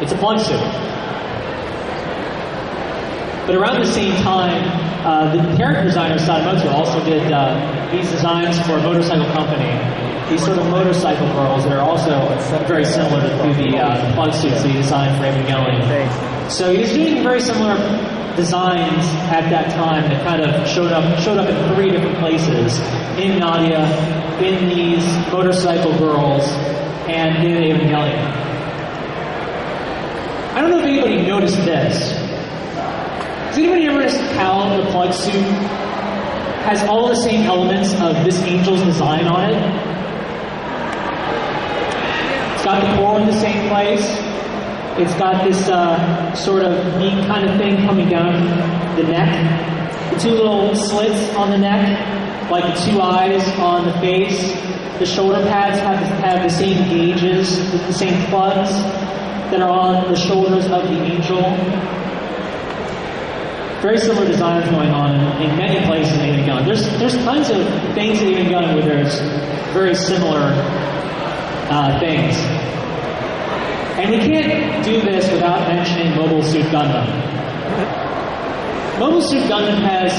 It's a plug suit. But around the same time, the character designer Sadamoto also did these designs for a motorcycle company. These sort of motorcycle girls that are also very similar to the plug suits that he designed for Evangelion. So he was doing very similar designs at that time that kind of showed up in 3 different places. In Nadia, in these motorcycle girls, and in Evangelion. I don't know if anybody noticed this. Does anybody ever notice how the plug suit has all the same elements of this angel's design on it? It's got the core in the same place. It's got this sort of neat kind of thing coming down the neck. The 2 little slits on the neck, like the 2 eyes on the face. The shoulder pads have the same gauges, the same plugs that are on the shoulders of the angel. Very similar designs going on in many places in Evangelion. There's tons of things in Evangelion where there's very similar things. And we can't do this without mentioning Mobile Suit Gundam. Mobile Suit Gundam has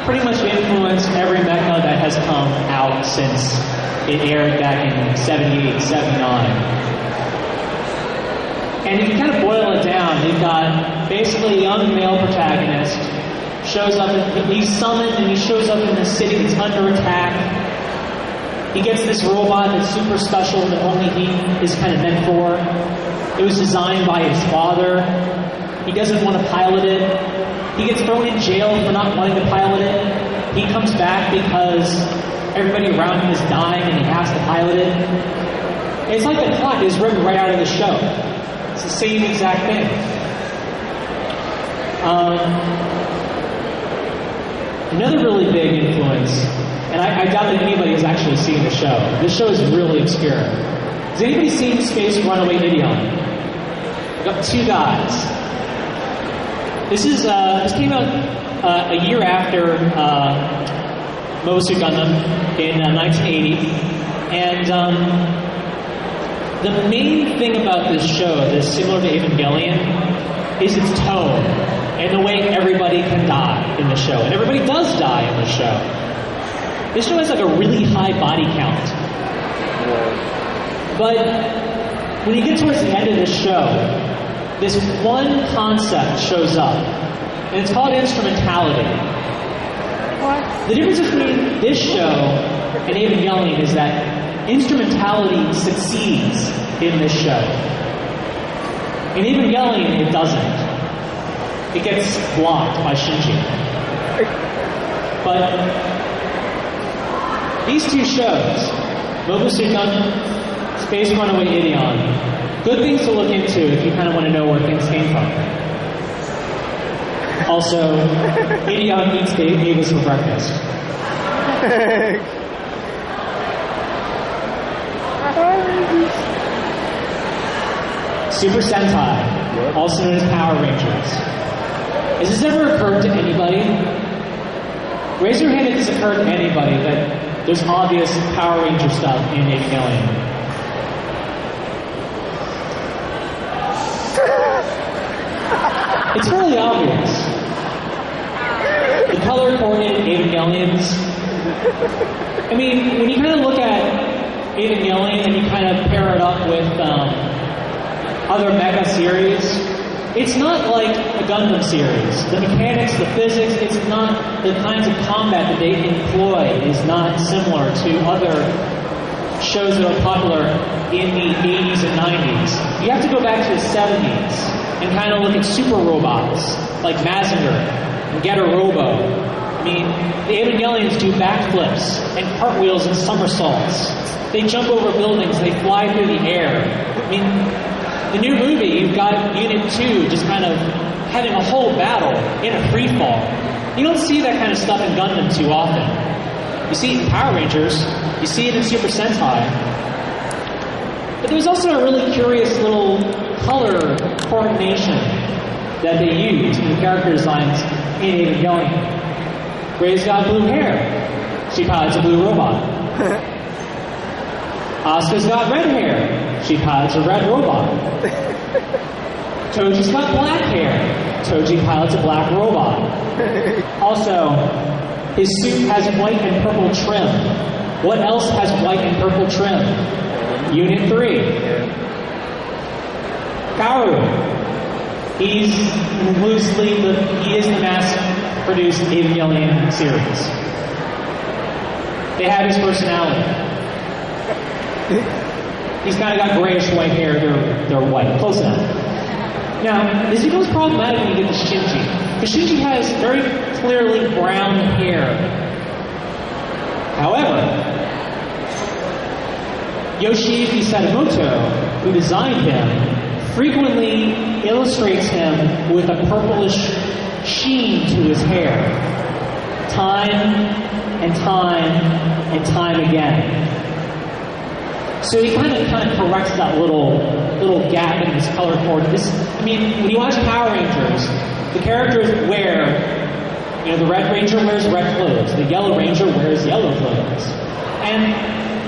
pretty much influenced every mecha that has come out since it aired back in 78, 79. And if you kind of boil it down, you've got basically a young male protagonist, shows up, he's summoned and he shows up in a city that's under attack. He gets this robot that's super special that only he is kind of meant for. It was designed by his father. He doesn't want to pilot it. He gets thrown in jail for not wanting to pilot it. He comes back because everybody around him is dying and he has to pilot it. It's like the plot is written right out of the show. It's the same exact thing. Another really big influence, and I doubt that anybody has actually seen the show. This show is really obscure. Has anybody seen Space Runaway Idion? I've got 2 guys. This came out a year after Mobile Suit Gundam in 1980, and the main thing about this show that's similar to Evangelion is its tone and the way everybody can die in the show, and everybody does die in the show. This show has like a really high body count, but when you get towards the end of this show, this one concept shows up, and it's called instrumentality. What? The difference between this show and Evangelion is that instrumentality succeeds in this show. In Evangelion, it doesn't. It gets blocked by Shinji. But these 2 shows, Mobile Suit Gundam, Space Runaway Idion, good things to look into if you kind of want to know where things came from. Also, Idion eats Davis for breakfast. Super Sentai, also known as Power Rangers. Has this ever occurred to anybody? Raise your hand if this occurred to anybody that there's obvious Power Ranger stuff in Evangelion. It's fairly obvious. The color-coordinated Evangelions. I mean, when you kind of look at Evangelion and you kind of pair it up with other mecha series, it's not like a Gundam series. The mechanics, the physics, it's not the kinds of combat that they employ is not similar to other shows that are popular in the 80s and 90s. You have to go back to the 70s and kind of look at super robots like Mazinger and Getter Robo. I mean, the Evangelions do backflips and cartwheels and somersaults. They jump over buildings, they fly through the air. I mean, the new movie, you've got Unit 2 just kind of having a whole battle in a free fall. You don't see that kind of stuff in Gundam too often. You see it in Power Rangers, you see it in Super Sentai. But there's also a really curious little color coordination that they use in the character designs in Evangelion. Ray's got blue hair. She pilots a blue robot. Asuka's got red hair. She pilots a red robot. Toji's got black hair. Toji pilots a black robot. Also, his suit has white and purple trim. What else has white and purple trim? Unit 3. Kaoru. He is the mass-produced Evangelion series. They have his personality. He's kind of got grayish white hair. They're white. Close enough. Now, this becomes problematic when you get to Shinji. Because Shinji has very clearly brown hair. However, Yoshiyuki Sadamoto, who designed him, frequently illustrates him with a purplish sheen to his hair. Time and time and time again. So he kind of corrects that little gap in his color coordinates. When you watch Power Rangers, the characters wear, the Red Ranger wears red clothes, the Yellow Ranger wears yellow clothes. And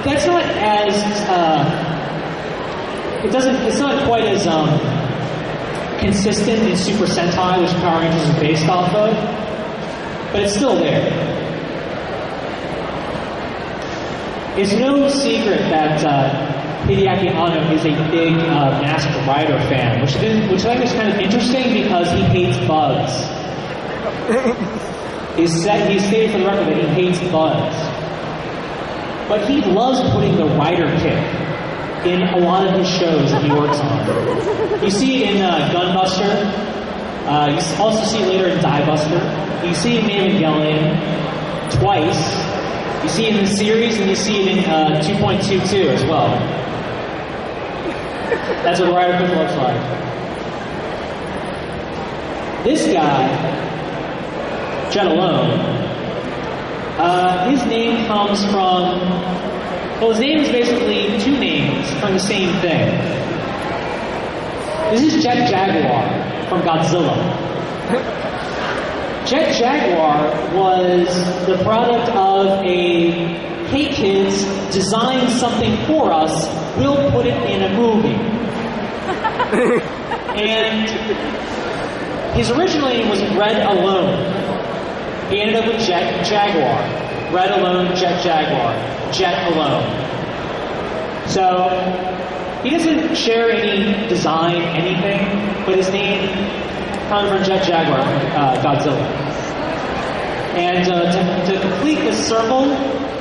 that's not as, it's not quite as consistent in Super Sentai, which Power Rangers is based off of, but it's still there. It's no secret that Hideaki Anno is a big Masked Rider fan, which I think is kind of interesting because he hates bugs. He stated for the record that he hates bugs. But he loves putting the rider kick in a lot of his shows that he works on. You see it in Gunbuster. You also see it later in Diebuster. You see it in Evangelion twice. You see it in the series, and you see it in 2.22 as well. That's what rider kick looks like. This guy, Jet Alone, his name comes from, his name is basically two names from the same thing. This is Jet Jaguar from Godzilla. Jet Jaguar was the product of hey kids, design something for us, we'll put it in a movie. And his original name was Red Alone. He ended up with Jet Jaguar. Red Alone, Jet Jaguar. Jet Alone. So, he doesn't share any design, anything, but his name comes from Jet Jaguar, Godzilla. And to complete this circle,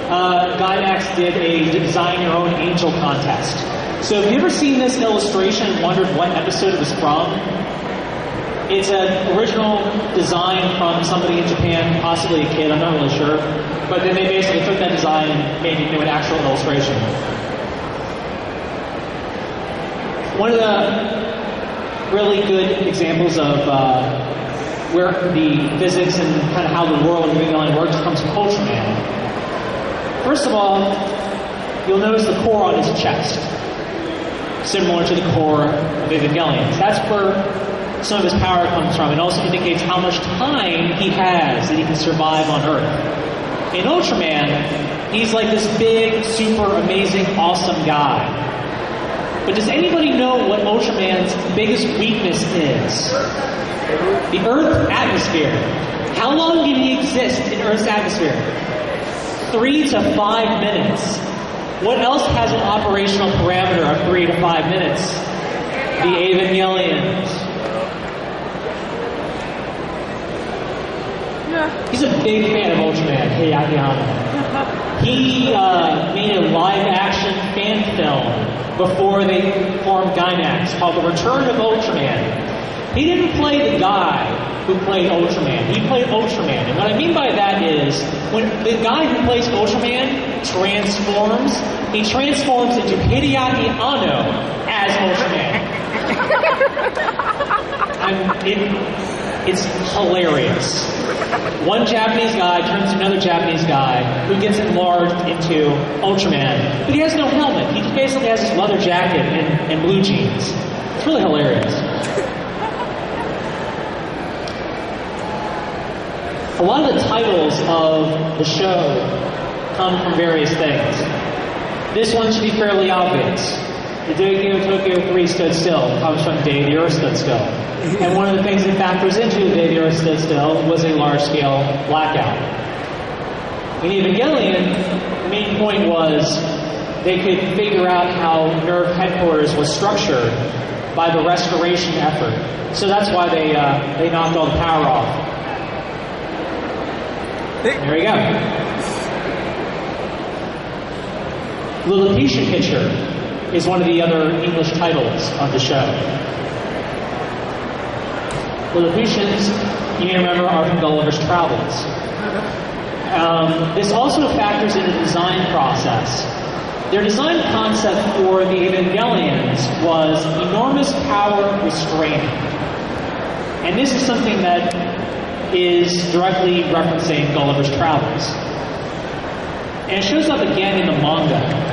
Gainax did a Design Your Own Angel contest. So if you've ever seen this illustration and wondered what episode it was from, it's an original design from somebody in Japan, possibly a kid, I'm not really sure. But then they basically took that design and made it into an actual illustration. One of the really good examples of where the physics and kind of how the world of Evangelion works comes from Ultraman. First of all, you'll notice the core on his chest, similar to the core of Evangelion. That's where some of his power comes from. It also indicates how much time he has that he can survive on Earth. In Ultraman, he's like this big, super amazing, awesome guy. But does anybody know what Ultraman's biggest weakness is? The Earth's atmosphere. How long did he exist in Earth's atmosphere? 3 to 5 minutes. What else has an operational parameter of 3 to 5 minutes? The Evangelions. He's a big fan of Ultraman, Hideaki Anno. He made a live-action fan film before they formed Gainax called The Return of Ultraman. He didn't play the guy who played Ultraman. He played Ultraman. And what I mean by that is, when the guy who plays Ultraman transforms, he transforms into Hideaki Anno as Ultraman. It's hilarious. One Japanese guy turns to another Japanese guy who gets enlarged into Ultraman, but he has no helmet. He basically has this leather jacket and blue jeans. It's really hilarious. A lot of the titles of the show come from various things. This one should be fairly obvious. The day Tokyo 3 stood still comes from the day the Earth stood still. And one of the things that factors into the day the Earth stood still was a large-scale blackout. In Evangelion, the main point was they could figure out how NERV headquarters was structured by the restoration effort. So that's why they knocked all the power off. There you go. Lilliputian Picture is one of the other English titles of the show. Lilliputians, you may remember, are from Gulliver's Travels. This also factors in the design process. Their design concept for the Evangelions was enormous power restraint. And this is something that is directly referencing Gulliver's Travels. And it shows up again in the manga.